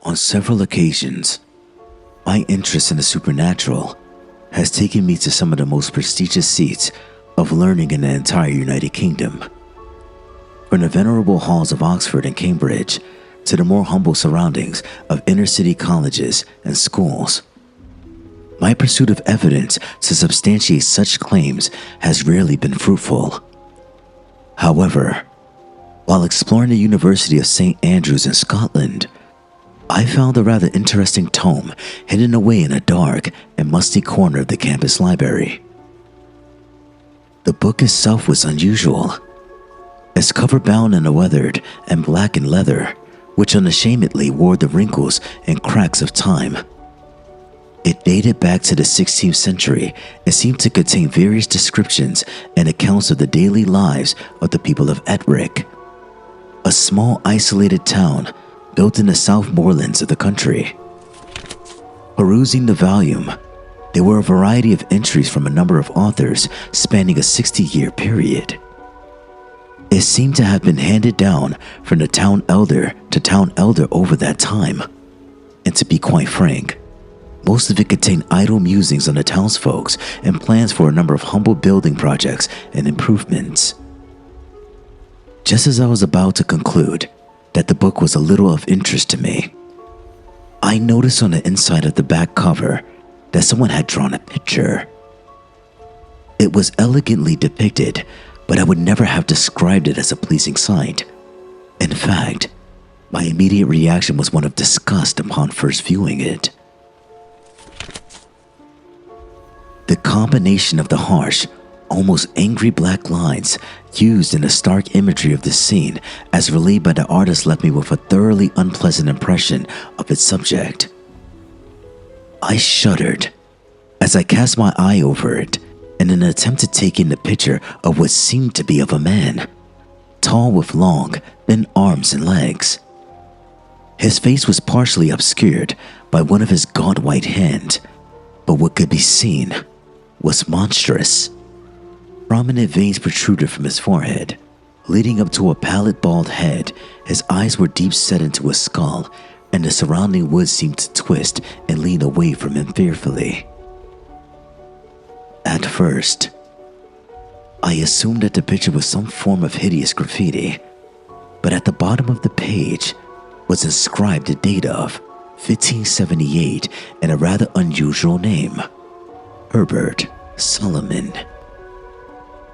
On several occasions, my interest in the supernatural has taken me to some of the most prestigious seats of learning in the entire United Kingdom. From the venerable halls of Oxford and Cambridge to the more humble surroundings of inner-city colleges and schools. My pursuit of evidence to substantiate such claims has rarely been fruitful. However, while exploring the University of St. Andrews in Scotland, I found a rather interesting tome hidden away in a dark and musty corner of the campus library. The book itself was unusual. Its cover bound in a weathered and blackened leather, which unashamedly wore the wrinkles and cracks of time. It dated back to the 16th century and seemed to contain various descriptions and accounts of the daily lives of the people of Ettrick, a small isolated town built in the South Moorlands of the country. Perusing the volume, there were a variety of entries from a number of authors spanning a 60-year period. It seemed to have been handed down from the town elder to town elder over that time. And to be quite frank, most of it contained idle musings on the townsfolk and plans for a number of humble building projects and improvements. Just as I was about to conclude that the book was a little of interest to me, I noticed on the inside of the back cover that someone had drawn a picture. It was elegantly depicted, but I would never have described it as a pleasing sight. In fact, my immediate reaction was one of disgust upon first viewing it. The combination of the harsh, almost angry black lines used in the stark imagery of the scene as relayed by the artist left me with a thoroughly unpleasant impression of its subject. I shuddered as I cast my eye over it in an attempt to take in the picture of what seemed to be of a man, tall with long, thin arms and legs. His face was partially obscured by one of his gaunt white hands, but what could be seen was monstrous. Prominent veins protruded from his forehead, leading up to a pallid bald head. His eyes were deep set into a skull, and the surrounding wood seemed to twist and lean away from him fearfully. At first, I assumed that the picture was some form of hideous graffiti, but at the bottom of the page was inscribed the date of 1578 and a rather unusual name, Herbert Solomon.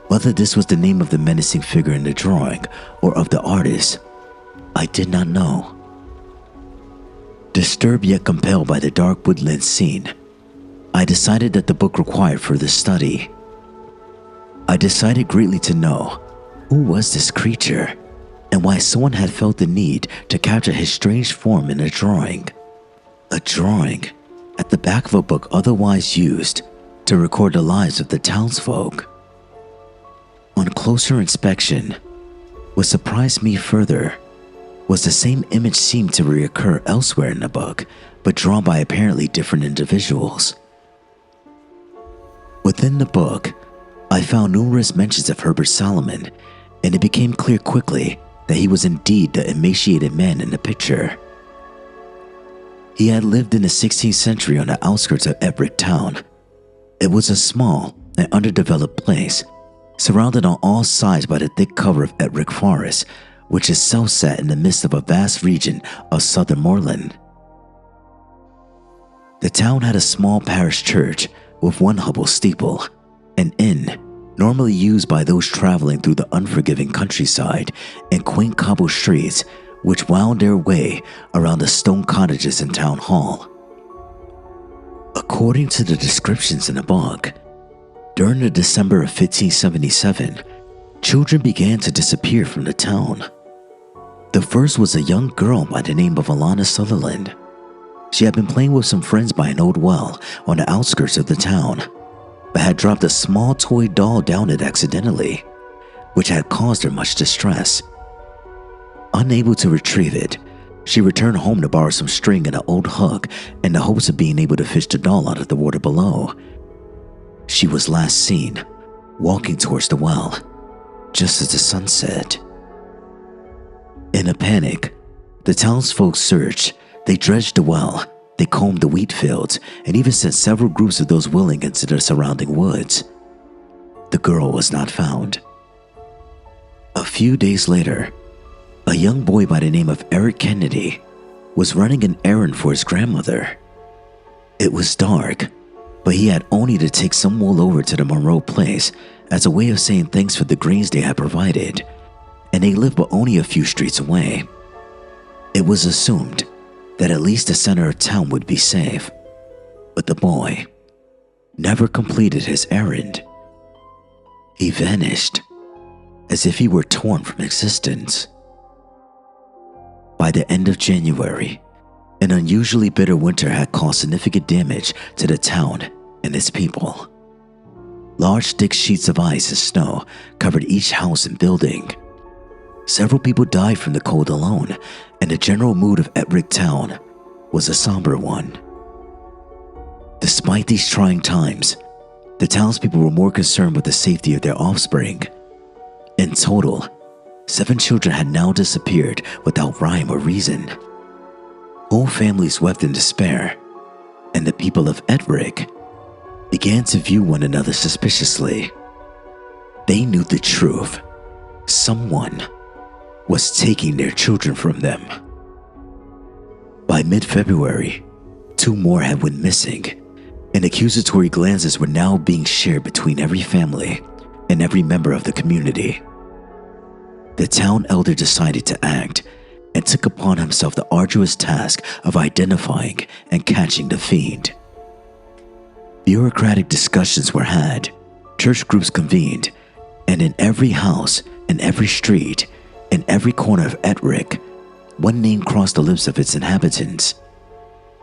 Whether this was the name of the menacing figure in the drawing or of the artist, I did not know. Disturbed yet compelled by the dark woodland scene, I decided that the book required further study. I decided greatly to know who was this creature and why someone had felt the need to capture his strange form in a drawing. A drawing at the back of a book otherwise used to record the lives of the townsfolk. On closer inspection, what surprised me further was the same image seemed to reoccur elsewhere in the book, but drawn by apparently different individuals. Within the book, I found numerous mentions of Herbert Solomon, and it became clear quickly that he was indeed the emaciated man in the picture. He had lived in the 16th century on the outskirts of Ettrick town. It was a small and underdeveloped place, surrounded on all sides by the thick cover of Ettrick Forest, which itself sat in the midst of a vast region of southern moorland. The town had a small parish church with one humble steeple, an inn normally used by those traveling through the unforgiving countryside, and quaint cobble streets which wound their way around the stone cottages and town hall. According to the descriptions in the book, during the December of 1577, children began to disappear from the town. The first was a young girl by the name of Alana Sutherland. She had been playing with some friends by an old well on the outskirts of the town, but had dropped a small toy doll down it accidentally, which had caused her much distress. Unable to retrieve it, she returned home to borrow some string and an old hook in the hopes of being able to fish the doll out of the water below. She was last seen walking towards the well just as the sun set. In a panic, the townsfolk searched, They dredged the well, they combed the wheat fields, and even sent several groups of those willing into the surrounding woods. The girl was not found. A few days later, a young boy by the name of Eric Kennedy was running an errand for his grandmother. It was dark, but he had only to take some wool over to the Monroe place as a way of saying thanks for the grains they had provided, and they lived but only a few streets away. It was assumed that at least the center of town would be safe, but the boy never completed his errand. He vanished as if he were torn from existence. By the end of January, an unusually bitter winter had caused significant damage to the town and its people. Large thick sheets of ice and snow covered each house and building. Several people died from the cold alone, and the general mood of Ettrick Town was a somber one. Despite these trying times, the townspeople were more concerned with the safety of their offspring. In total, 7 children had now disappeared without rhyme or reason. Whole families wept in despair, and the people of Ettrick began to view one another suspiciously. They knew the truth. Someone was taking their children from them. By mid-February, 2 more had went missing, and accusatory glances were now being shared between every family and every member of the community. The town elder decided to act and took upon himself the arduous task of identifying and catching the fiend. Bureaucratic discussions were had, church groups convened, and in every house, in every street, in every corner of Ettrick, one name crossed the lips of its inhabitants: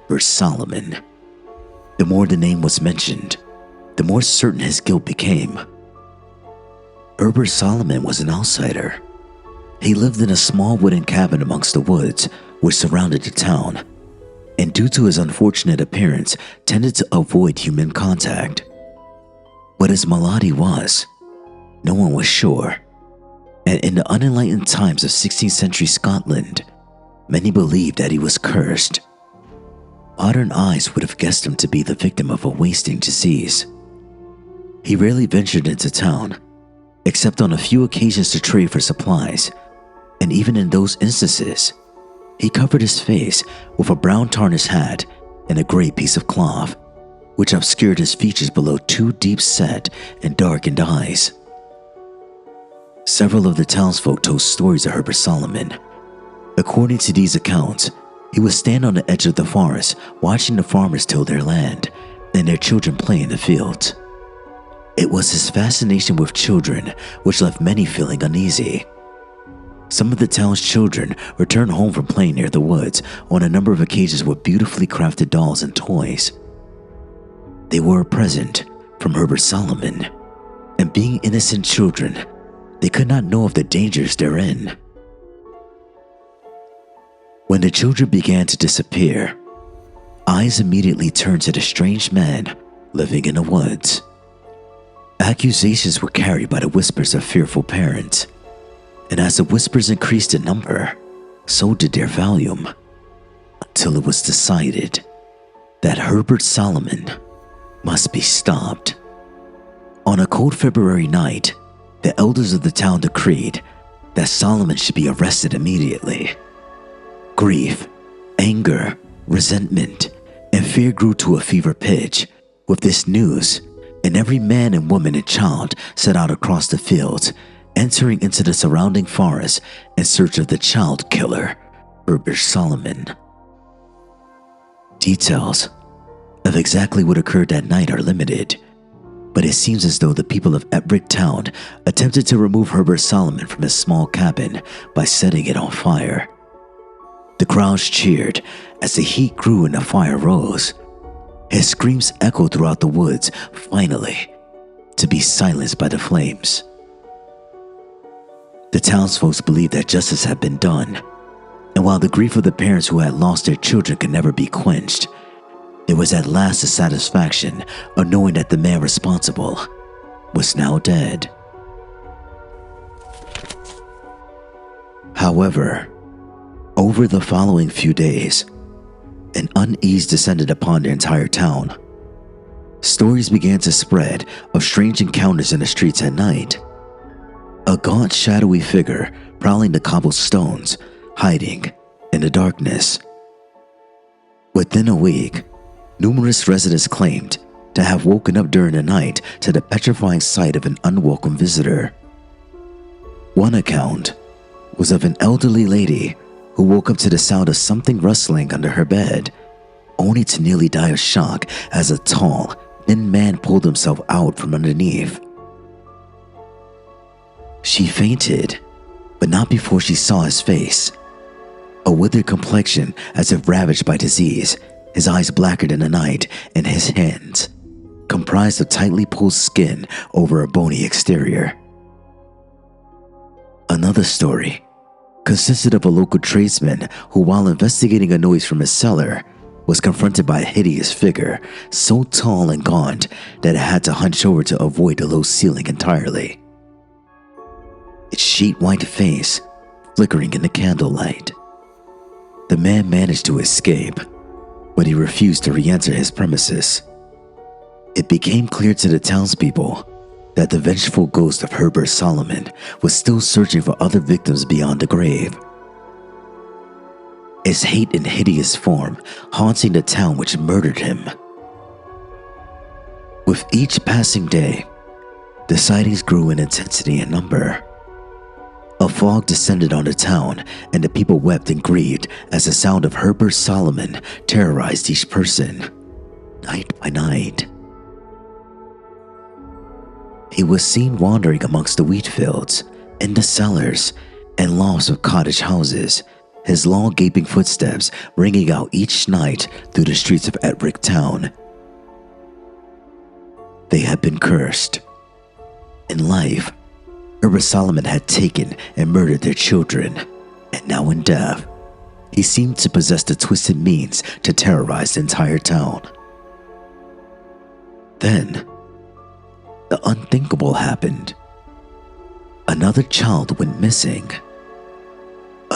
Herbert Solomon. The more the name was mentioned, the more certain his guilt became. Herbert Solomon was an outsider. He lived in a small wooden cabin amongst the woods which surrounded the town, and due to his unfortunate appearance, tended to avoid human contact. What his malady was, no one was sure, and in the unenlightened times of 16th century Scotland, many believed that he was cursed. Modern eyes would have guessed him to be the victim of a wasting disease. He rarely ventured into town, except on a few occasions to trade for supplies, and even in those instances, he covered his face with a brown tarnished hat and a gray piece of cloth, which obscured his features below 2 deep-set and darkened eyes. Several of the townsfolk told stories of Herbert Solomon. According to these accounts, he would stand on the edge of the forest watching the farmers till their land and their children play in the fields. It was his fascination with children which left many feeling uneasy. Some of the town's children returned home from playing near the woods on a number of occasions with beautifully crafted dolls and toys. They were a present from Herbert Solomon, and being innocent children, they could not know of the dangers therein. When the children began to disappear, eyes immediately turned to the strange man living in the woods. Accusations were carried by the whispers of fearful parents, and as the whispers increased in number, so did their volume, until it was decided that Herbert Solomon must be stopped. On a cold February night, the elders of the town decreed that Solomon should be arrested immediately. Grief, anger, resentment, and fear grew to a fever pitch with this news, and every man and woman and child set out across the fields, entering into the surrounding forest in search of the child killer, Herbert Solomon. Details of exactly what occurred that night are limited, but it seems as though the people of Ettrick Town attempted to remove Herbert Solomon from his small cabin by setting it on fire. The crowds cheered as the heat grew and the fire rose. His screams echoed throughout the woods, finally to be silenced by the flames. The townsfolk believed that justice had been done, and while the grief of the parents who had lost their children could never be quenched, there was at last the satisfaction of knowing that the man responsible was now dead. However, over the following few days, and unease descended upon the entire town. Stories began to spread of strange encounters in the streets at night. A gaunt, shadowy figure prowling the cobblestones, hiding in the darkness. Within a week, numerous residents claimed to have woken up during the night to the petrifying sight of an unwelcome visitor. One account was of an elderly lady who woke up to the sound of something rustling under her bed, only to nearly die of shock as a tall, thin man pulled himself out from underneath. She fainted, but not before she saw his face. A withered complexion as if ravaged by disease, his eyes blacker than the night, and his hands comprised of tightly pulled skin over a bony exterior. Another story consisted of a local tradesman who, while investigating a noise from his cellar, was confronted by a hideous figure so tall and gaunt that it had to hunch over to avoid the low ceiling entirely. Its sheet-white face flickering in the candlelight. The man managed to escape, but he refused to re-enter his premises. It became clear to the townspeople that the vengeful ghost of Herbert Solomon was still searching for other victims beyond the grave. His hate in hideous form haunting the town which murdered him. With each passing day, the sightings grew in intensity and number. A fog descended on the town, and the people wept and grieved as the sound of Herbert Solomon terrorized each person, night by night. He was seen wandering amongst the wheat fields, in the cellars, and lofts of cottage houses, his long gaping footsteps ringing out each night through the streets of Ettrick Town. They had been cursed. In life, Herbert Solomon had taken and murdered their children, and now in death, he seemed to possess the twisted means to terrorize the entire town. Then, the unthinkable happened. Another child went missing.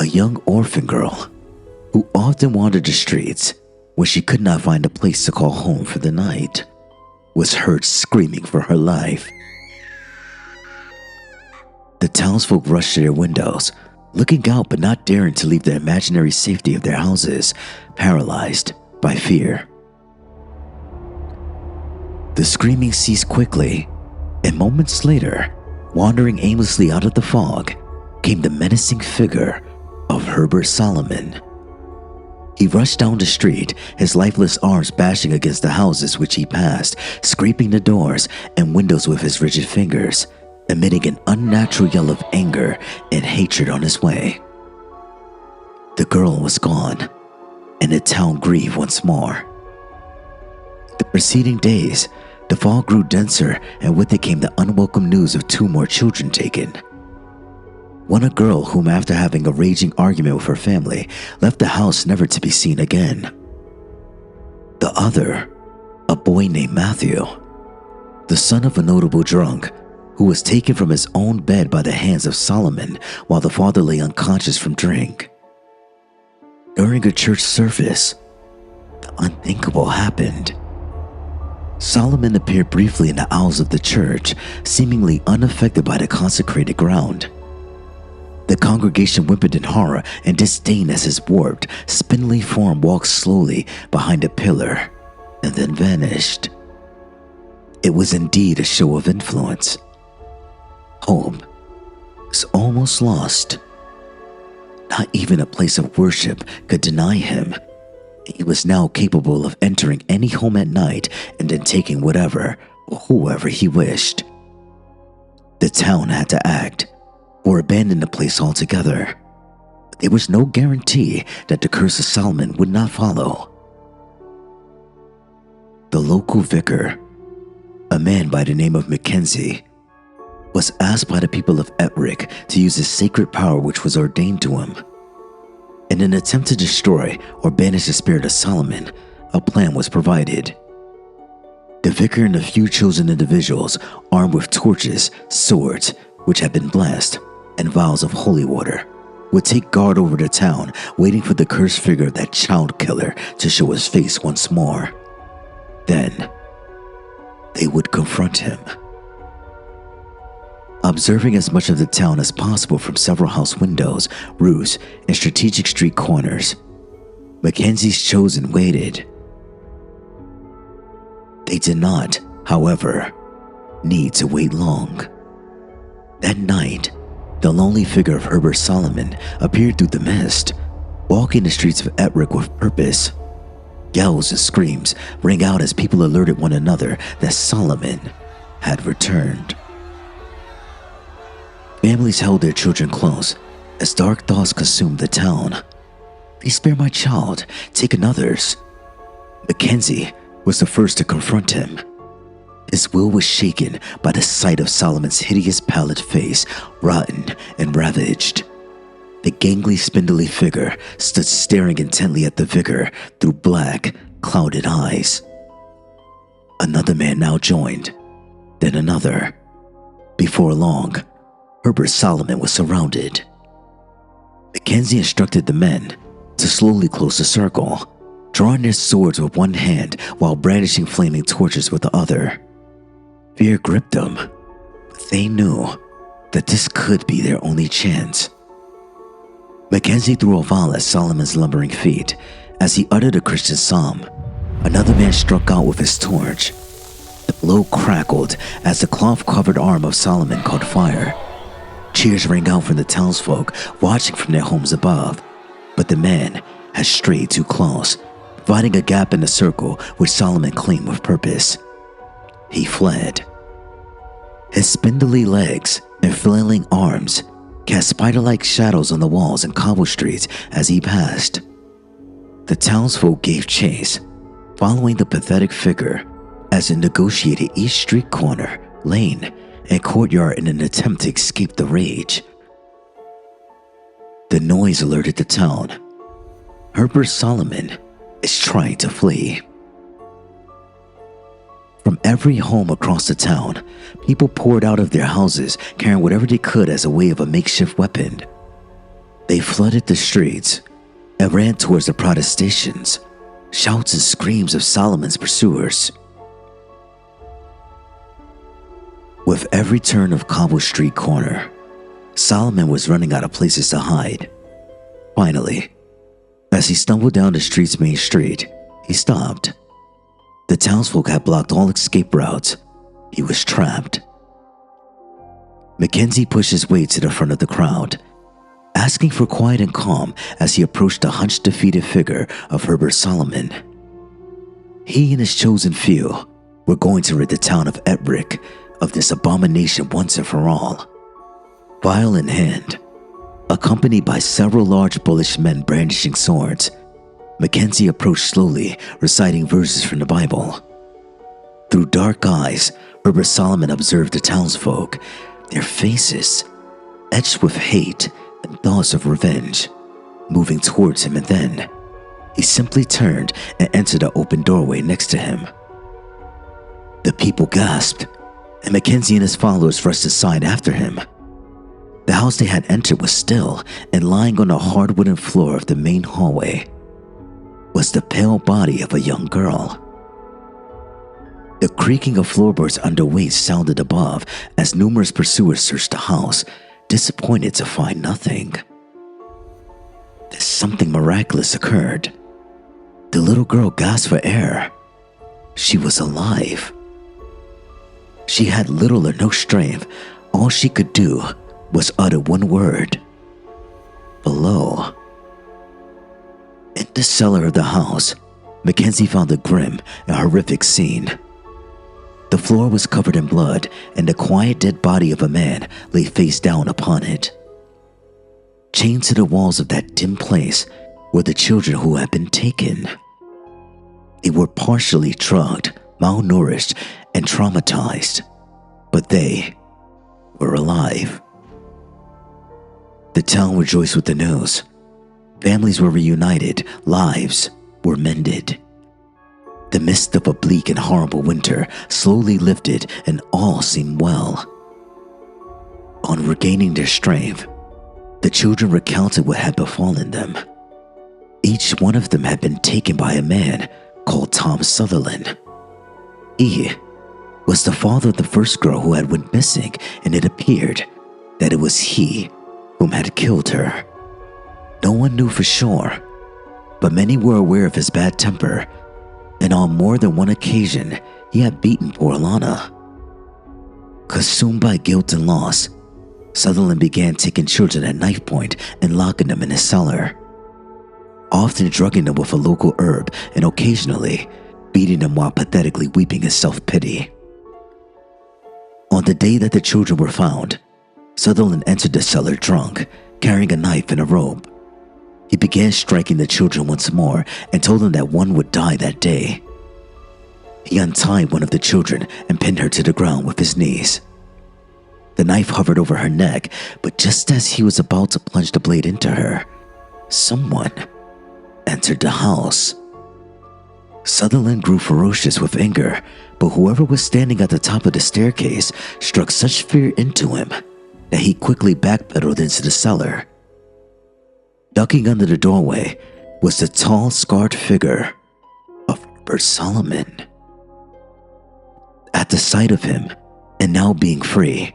A young orphan girl who often wandered the streets when she could not find a place to call home for the night was heard screaming for her life. The townsfolk rushed to their windows, looking out but not daring to leave the imaginary safety of their houses, paralyzed by fear. The screaming ceased quickly, and moments later, wandering aimlessly out of the fog, came the menacing figure of Herbert Solomon. He rushed down the street, his lifeless arms bashing against the houses which he passed, scraping the doors and windows with his rigid fingers, emitting an unnatural yell of anger and hatred on his way. The girl was gone, and the town grieved once more. The preceding days, the fog grew denser, and with it came the unwelcome news of 2 more children taken. One, a girl whom, after having a raging argument with her family, left the house never to be seen again. The other, a boy named Matthew, the son of a notable drunk, who was taken from his own bed by the hands of Solomon while the father lay unconscious from drink. During a church service, the unthinkable happened. Solomon appeared briefly in the aisles of the church, seemingly unaffected by the consecrated ground. The congregation whimpered in horror and disdain as his warped, spindly form walked slowly behind a pillar and then vanished. It was indeed a show of influence. Hope was almost lost. Not even a place of worship could deny him. He was now capable of entering any home at night and then taking whatever or whoever he wished. The town had to act or abandon the place altogether. There was no guarantee that the curse of Solomon would not follow. The local vicar, a man by the name of Mackenzie, was asked by the people of Ettrick to use his sacred power which was ordained to him. In an attempt to destroy or banish the spirit of Solomon, a plan was provided. The vicar and a few chosen individuals, armed with torches, swords, which had been blessed, and vials of holy water, would take guard over the town, waiting for the cursed figure of that child killer to show his face once more. Then, they would confront him. Observing as much of the town as possible from several house windows, roofs, and strategic street corners, Mackenzie's chosen waited. They did not, however, need to wait long. That night, the lonely figure of Herbert Solomon appeared through the mist, walking the streets of Ettrick with purpose. Yells and screams rang out as people alerted one another that Solomon had returned. Families held their children close as dark thoughts consumed the town. They spare my child, take another's. Mackenzie was the first to confront him. His will was shaken by the sight of Solomon's hideous pallid face, rotten and ravaged. The gangly, spindly figure stood staring intently at the vicar through black, clouded eyes. Another man now joined, then another. Before long, Herbert Solomon was surrounded. Mackenzie instructed the men to slowly close the circle, drawing their swords with one hand while brandishing flaming torches with the other. Fear gripped them, but they knew that this could be their only chance. Mackenzie threw a vial at Solomon's lumbering feet. As he uttered a Christian psalm, another man struck out with his torch. The blow crackled as the cloth-covered arm of Solomon caught fire. Cheers rang out from the townsfolk watching from their homes above, but the man had strayed too close, providing a gap in the circle which Solomon claimed with purpose. He fled. His spindly legs and flailing arms cast spider-like shadows on the walls and cobble streets as he passed. The townsfolk gave chase, following the pathetic figure as it negotiated each street corner, lane, and courtyard in an attempt to escape the rage. The noise alerted the town. Herbert Solomon is trying to flee. From every home across the town, people poured out of their houses carrying whatever they could as a way of a makeshift weapon. They flooded the streets and ran towards the protestations, shouts and screams of Solomon's pursuers. With every turn of cobble street corner, Solomon was running out of places to hide. Finally, as he stumbled down the street's main street, he stopped. The townsfolk had blocked all escape routes. He was trapped. Mackenzie pushed his way to the front of the crowd, asking for quiet and calm as he approached the hunched, defeated figure of Herbert Solomon. He and his chosen few were going to rid the town of Ettrick of this abomination once and for all. Vial in hand, accompanied by several large bullish men brandishing swords, Mackenzie approached slowly, reciting verses from the Bible. Through dark eyes, Herbert Solomon observed the townsfolk, their faces etched with hate and thoughts of revenge, moving towards him, and then he simply turned and entered the open doorway next to him. The people gasped, and Mackenzie and his followers rushed aside after him. The house they had entered was still, and lying on the hard wooden floor of the main hallway was the pale body of a young girl. The creaking of floorboards under weight sounded above as numerous pursuers searched the house, disappointed to find nothing. Then something miraculous occurred. The little girl gasped for air. She was alive. She had little or no strength. All she could do was utter one word: below. In the cellar of the house, Mackenzie found a grim and horrific scene. The floor was covered in blood, and the quiet dead body of a man lay face down upon it. Chained to the walls of that dim place were the children who had been taken. They were partially drugged, malnourished, and traumatized, but they were alive. The town rejoiced with the news. Families were reunited, lives were mended. The mist of a bleak and horrible winter slowly lifted, and all seemed well. On regaining their strength, The children recounted what had befallen them. Each one of them had been taken by a man called Tom Sutherland. He was the father of the first girl who had went missing, and it appeared that it was he whom had killed her. No one knew for sure, but many were aware of his bad temper, and on more than one occasion he had beaten poor Lana. Consumed by guilt and loss, Sutherland began taking children at knife point and locking them in his cellar, often drugging them with a local herb and occasionally beating them while pathetically weeping in self-pity. On the day that the children were found, Sutherland entered the cellar drunk, carrying a knife and a rope. He began striking the children once more and told them that one would die that day. He untied one of the children and pinned her to the ground with his knees. The knife hovered over her neck, but just as he was about to plunge the blade into her, someone entered the house. Sutherland grew ferocious with anger, but whoever was standing at the top of the staircase struck such fear into him that he quickly backpedaled into the cellar. Ducking under the doorway was the tall, scarred figure of Herbert Solomon. At the sight of him, and now being free,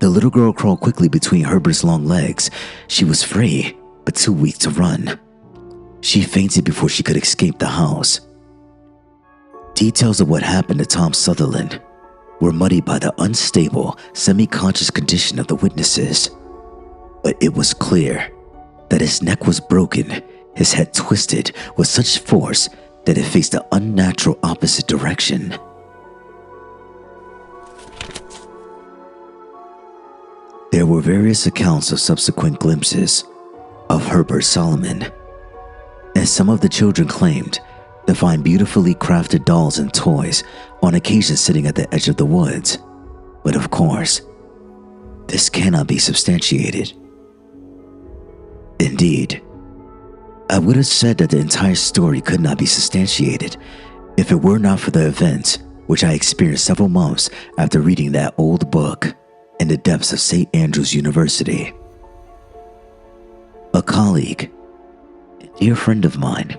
the little girl crawled quickly between Herbert's long legs. She was free, but too weak to run. She fainted before she could escape the house. Details of what happened to Tom Sutherland were muddied by the unstable, semi-conscious condition of the witnesses, but it was clear that his neck was broken, his head twisted with such force that it faced the unnatural opposite direction. There were various accounts of subsequent glimpses of Herbert Solomon, and some of the children claimed to find beautifully crafted dolls and toys on occasion sitting at the edge of the woods. But of course, this cannot be substantiated. Indeed, I would have said that the entire story could not be substantiated if it were not for the events which I experienced several months after reading that old book in the depths of St. Andrews University. A colleague, a dear friend of mine,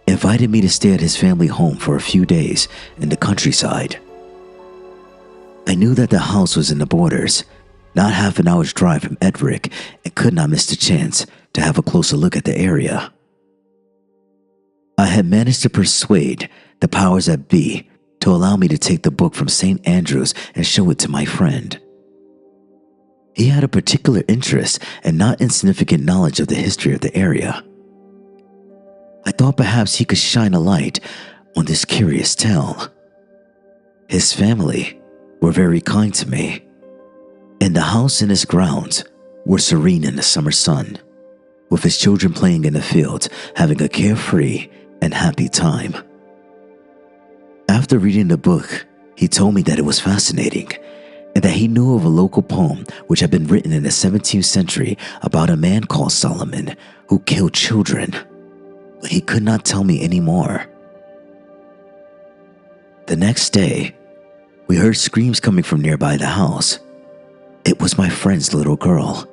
invited me to stay at his family home for a few days in the countryside. I knew that the house was in the borders, not half an hour's drive from Edric, and could not miss the chance to have a closer look at the area. I had managed to persuade the powers that be to allow me to take the book from St. Andrews and show it to my friend. He had a particular interest and not insignificant knowledge of the history of the area. I thought perhaps he could shine a light on this curious tale. His family were very kind to me, and the house and its grounds were serene in the summer sun, with his children playing in the fields, having a carefree and happy time. After reading the book, he told me that it was fascinating, and that he knew of a local poem which had been written in the 17th century about a man called Solomon who killed children, but he could not tell me any more. The next day, we heard screams coming from nearby the house. It was my friend's little girl.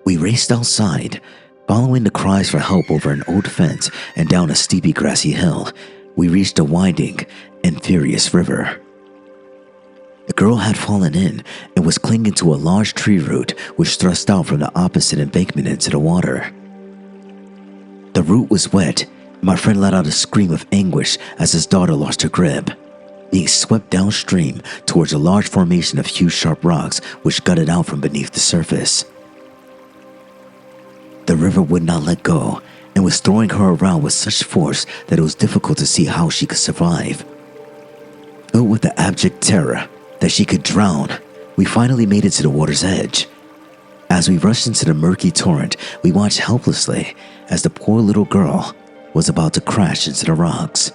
We raced outside, following the cries for help over an old fence and down a steepy grassy hill. We reached a winding and furious river. The girl had fallen in and was clinging to a large tree root which thrust out from the opposite embankment into the water. The root was wet, and my friend let out a scream of anguish as his daughter lost her grip, being swept downstream towards a large formation of huge sharp rocks which gutted out from beneath the surface. The river would not let go and was throwing her around with such force that it was difficult to see how she could survive. Filled with the abject terror that she could drown, we finally made it to the water's edge. As we rushed into the murky torrent, we watched helplessly as the poor little girl was about to crash into the rocks.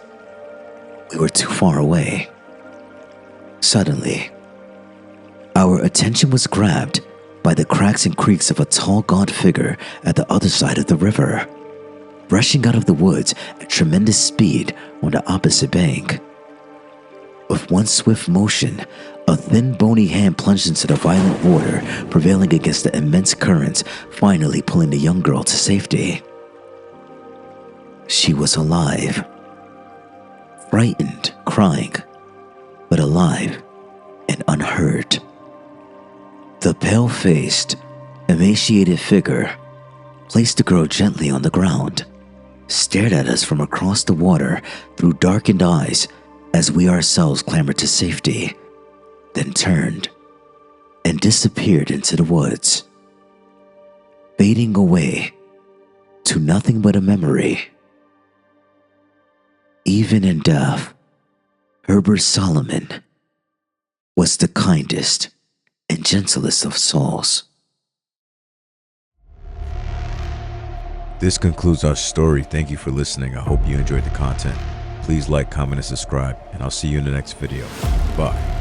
We were too far away. Suddenly, our attention was grabbed by the cracks and creaks of a tall, gaunt figure at the other side of the river, rushing out of the woods at tremendous speed on the opposite bank. With one swift motion, A thin, bony hand plunged into the violent water, prevailing against the immense currents, finally pulling the young girl to safety. She was alive. Frightened, crying, but alive and unhurt. The pale-faced, emaciated figure placed the girl gently on the ground, stared at us from across the water through darkened eyes as we ourselves clambered to safety, then turned and disappeared into the woods, fading away to nothing but a memory. Even in death, Herbert Solomon was the kindest and gentlest of souls. This concludes our story. Thank you for listening. I hope you enjoyed the content. Please like, comment, and subscribe, and I'll see you in the next video. Bye.